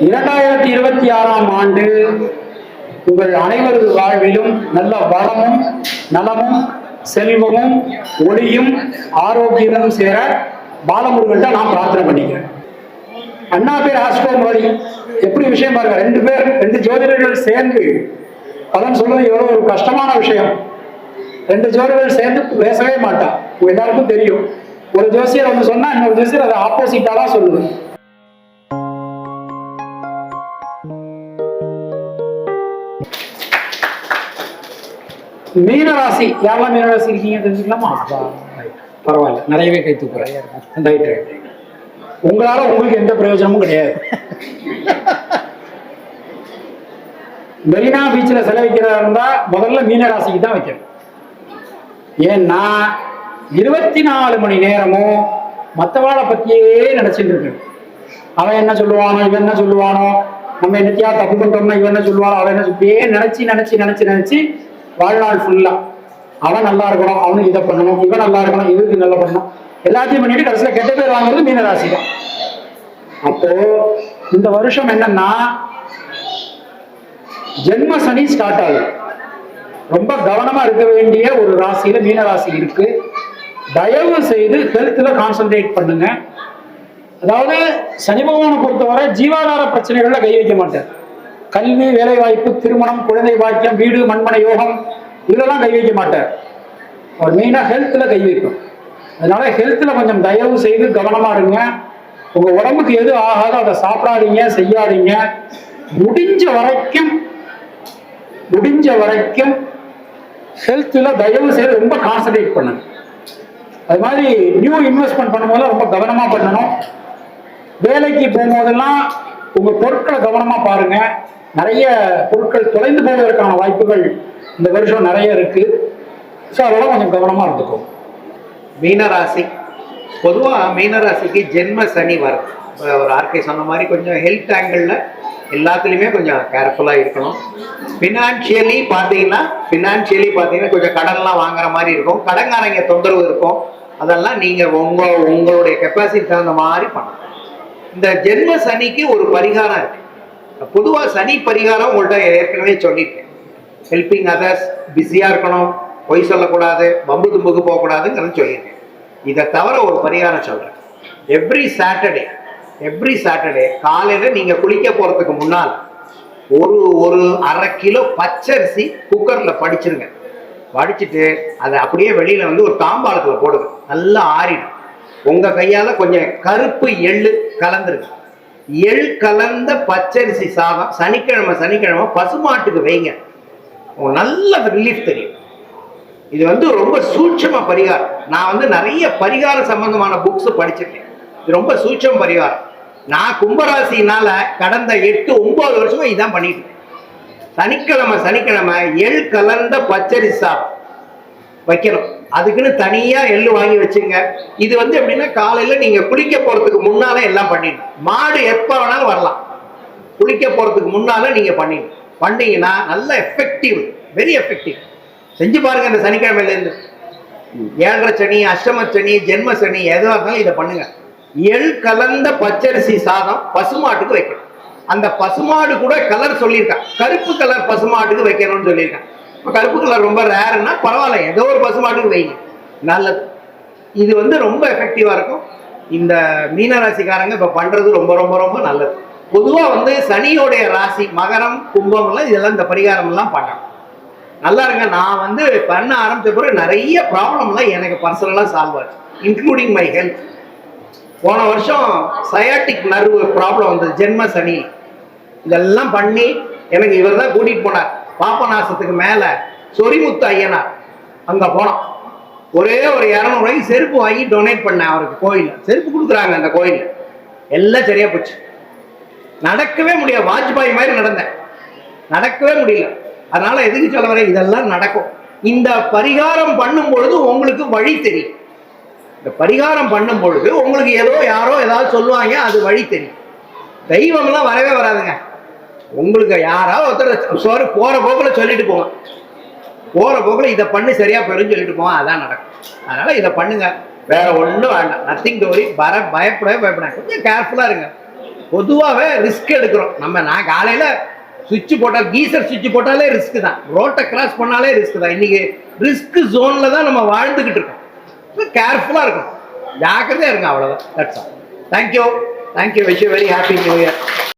2026ஆம் ஆண்டு உங்கள் அனைவரது வாழ்விலும் நல்ல வளமும் நலமும் செல்வமும் ஒளியும் ஆரோக்கியமும் சேர பாலமுருகன் நான் பிரார்த்தனை பண்ணிக்கிறேன். அண்ணா பேர் ஆஸ்ட்ரோ மாதிரி எப்படி விஷயம் பாருங்க, ரெண்டு ஜோதிடர்கள் சேர்ந்து பலன் சொல்றது எவ்வளவு ஒரு கஷ்டமான விஷயம். ரெண்டு ஜோதிடர்கள் சேர்ந்து பேசவே மாட்டான், எல்லாருக்கும் தெரியும். ஒரு ஜோசியர் வந்து சொன்னா இன்னொரு ஜோசியர் அதை ஆப்போசிட்டா தான் சொல்லுது. மீனராசி யாரெல்லாம் மீனராசி இருக்கீங்க தெரிஞ்சுக்கலாமா? பரவாயில்ல, நிறையவே கை தூக்குறேன். உங்களால உங்களுக்கு எந்த பிரயோஜனமும் கிடையாது. மெரினா பீச்சில் செலவிக்கிறதா இருந்தா முதல்ல மீனராசிக்கு தான் வைக்கணும். ஏன்னா 24 மணி நேரமும் மற்றவாளை பத்தியே நினைச்சிட்டு இருக்கு. அவன் என்ன சொல்லுவானோ, இவன் என்ன சொல்லுவானோ, நம்ம என்னத்தையா தப்பு பண்றோம்னா இவன் என்ன சொல்லுவானோ, அவன் என்ன இப்படியே நினைச்சு வாழ்நாள் ஃபுல்லா அவன் நல்லா இருக்கணும், அவனுக்கு இதை பண்ணணும், இவன் நல்லா இருக்கணும், இவருக்கு நல்லா பண்ணணும், எல்லாத்தையும் பண்ணிட்டு கடைசியில் கெட்ட பேர் வாங்குறது மீனராசி தான். அப்போ இந்த வருஷம் என்னன்னா ஜென்ம சனி ஸ்டார்ட் ஆகுது. ரொம்ப கவனமா இருக்க வேண்டிய ஒரு ராசியில மீனராசி இருக்கு. தயவு செய்து ஹெல்த்ல கான்சென்ட்ரேட் பண்ணுங்க. அதாவது சனி பகவானை பொறுத்தவரை ஜீவாதார பிரச்சனைகள்ல கை வைக்க மாட்டார். கல்வி, வேலை வாய்ப்பு, திருமணம், குழந்தை பாக்கியம், வீடு, மண்மனை யோகம் இதெல்லாம் கை வைக்க மாட்டார். அவர் மெயினா ஹெல்த்ல கை வைக்கும். அதனால ஹெல்த்ல கொஞ்சம் தயவு செய்து கவனமா இருங்க. உங்க உடம்புக்கு எது ஆகாதோ அதை சாப்பிடாதீங்க, செய்யாதீங்க. முடிஞ்ச வரைக்கும் ஹெல்த்ல தயவு செய்து ரொம்ப கான்சன்ட்ரேட் பண்ணுங்க. அது மாதிரி நியூ இன்வெஸ்ட்மெண்ட் பண்ணும்போது ரொம்ப கவனமா பண்ணணும். வேலைக்கு போகும்போதெல்லாம் உங்க பொருட்களை கவனமா பாருங்க. நிறைய பொருட்கள் தொலைந்து போவதற்கான வாய்ப்புகள் இந்த வருஷம் நிறைய இருக்கு. ஸோ அதெல்லாம் கொஞ்சம் கவனமா இருந்துக்கும். மீனராசி பொதுவாக மீனராசிக்கு ஜென்ம சனி வரும். ஒரு ஆர்கே சொன்ன மாதிரி கொஞ்சம் ஹெல்த் ஆங்கிளில் எல்லாத்துலேயுமே கொஞ்சம் கேர்ஃபுல்லாக இருக்கணும். ஃபினான்ஷியலி பார்த்தீங்கன்னா கொஞ்சம் கடன்லாம் வாங்குற மாதிரி இருக்கும். கடன்காரங்க தொந்தரவு இருக்கும். அதெல்லாம் நீங்கள் உங்களுடைய கெப்பாசிட்டி தகுந்த மாதிரி பண்ணணும். இந்த ஜென்ம சனிக்கு ஒரு பரிகாரம் இருக்கு. பொதுவாக சனி பரிகாரம் உங்கள்கிட்ட ஏற்கனவே சொல்லியிருக்கேன். ஹெல்பிங் அதர்ஸ், பிஸியாக இருக்கணும், பொய் சொல்லக்கூடாது, வம்பு தும்புக்கு போகக்கூடாதுங்கிறது சொல்லியிருக்கேன். இதை தவிர ஒரு பரிகாரம் சொல்கிறேன். எவ்ரி சாட்டர்டே காலையில் நீங்கள் குளிக்க போகிறதுக்கு முன்னால் ஒரு அரை கிலோ பச்சரிசி குக்கரில் படிச்சிருங்க. படிச்சுட்டு அதை அப்படியே வெளியில் வந்து ஒரு தாம்பாளத்தில் போடுங்க. நல்லா ஆறிடும். உங்கள் கையால் கொஞ்சம் கருப்பு எள்ளு கலந்துருங்க. எள் கலந்த பச்சரிசி சாதம் சனிக்கிழமை பசுமாட்டுக்கு வைங்க. நல்ல ரிலீஃப் தெரியும். இது வந்து ரொம்ப சூட்சம பரிகாரம். நான் வந்து நிறைய பரிகாரம் சம்பந்தமான புக்ஸ் படிச்சிருக்கேன். இது ரொம்ப சூட்சம பரிகாரம். நான் கும்பராசினால கடந்த 8-9 வருஷமா இதான் பண்ணிட்டு இருக்கேன். சனிக்கிழமை எள் கலந்த பச்சரிசி சாதம் வைக்கணும். அதுக்குன்னு தனியா எள்ளு வாங்கி வச்சுங்க. இது வந்து எப்படின்னா காலையில நீங்க குளிக்க போறதுக்கு முன்னால எல்லாம் பண்ணிடணும். மாடு எப்ப வேணாலும் வரலாம். குளிக்க போறதுக்கு முன்னால நீங்க பண்ணீங்கன்னா நல்ல எஃபெக்டிவ், வெரி எஃபெக்டிவ். செஞ்சு பாருங்க. இந்த சனிக்கிழமையில இருந்து 7.5 சனி, அஷ்டம சனி, ஜென்ம சனி எதுவாக இருந்தாலும் இதை பண்ணுங்க. எள் கலந்த பச்சரிசி சாதம் பசுமாட்டுக்கு வைக்கணும். அந்த பசுமாடு கூட கலர் சொல்லியிருக்கான். கருப்பு கலர் பசுமாட்டுக்கு வைக்கணும்னு சொல்லியிருக்கான். இப்போ கருப்பு கலர் ரொம்ப ரேருன்னா பரவாயில்ல, ஏதோ ஒரு பசுமாட்டுக்கு வைங்க, நல்லது. இது வந்து ரொம்ப எஃபெக்டிவா இருக்கும். இந்த மீனராசிக்காரங்க இப்போ பண்றது ரொம்ப ரொம்ப ரொம்ப நல்லது. பொதுவாக வந்து சனியோடைய ராசி மகரம், கும்பம்லாம் இதெல்லாம் இந்த பரிகாரம் எல்லாம் பண்ணணும். நல்லா இருங்க. நான் வந்து பண்ண ஆரம்பிச்ச பிறகு நிறைய ப்ராப்ளம்லாம் எனக்கு பர்சனலாக சால்வ் ஆச்சு, இன்க்ளூடிங் மை ஹெல்த். போன வருஷம் சயாட்டிக் நர்வு ப்ராப்ளம் வந்தது ஜென்ம சனி. இதெல்லாம் பண்ணி எனக்கு இவர் தான் கூட்டிகிட்டு போனார். பாப்பநாசத்துக்கு மேலே சொரிமுத்து ஐயனார் அங்கே போனோம். ஒரே ஒரு 200 ரூபாய்க்கு செருப்பு வாங்கி டொனேட் பண்ணேன் அவருக்கு. கோயிலில் செருப்பு கொடுக்குறாங்க அந்த கோயிலில். எல்லாம் சரியா போச்சு. நடக்கவே முடியாது, வாஜ்பாய் மாதிரி நடந்தேன், நடக்கவே முடியல. அதனால எதுக்கு சொல்ல வர, இதெல்லாம் நடக்கும். இந்த பரிகாரம் பண்ணும் பொழுது உங்களுக்கு வழி தெரியும். இந்த பரிகாரம் பண்ணும் பொழுது உங்களுக்கு யாரோ ஏதாவது சொல்லுவாங்க, அது வழி தெரியும். தெய்வம்லாம் வரவே வராதுங்க. உங்களுக்கு யாராவது ஒருத்தர் போற போக்கில் சொல்லிட்டு போங்க. போற போக்கில் இதை பண்ணி சரியா போயிடும் சொல்லிட்டு போங்க, அதான் நடக்கும். அதனால இதை பண்ணுங்க, வேற ஒன்றும் வேண்டாம். Nothing to worry. பயப்படவே பயப்படாங்க. கொஞ்சம் கேர்ஃபுல்லா இருங்க. பொதுவாகவே ரிஸ்க் எடுக்கிறோம் நான் காலையில் சுவிட்ச் போட்டால் கீசர் சுவிட்ச் போட்டாலே ரிஸ்க் தான், ரோட்டை கிராஸ் பண்ணாலே ரிஸ்க் தான். இன்னைக்கு ரிஸ்க் ஜோனில் தான் நம்ம வாழ்ந்துக்கிட்டு இருக்கோம். கேர்ஃபுல்லாக இருக்கும், ஜாக்கிரதையாக இருங்க, அவ்வளோதான். That's all. Thank you. Wish you very happy new year.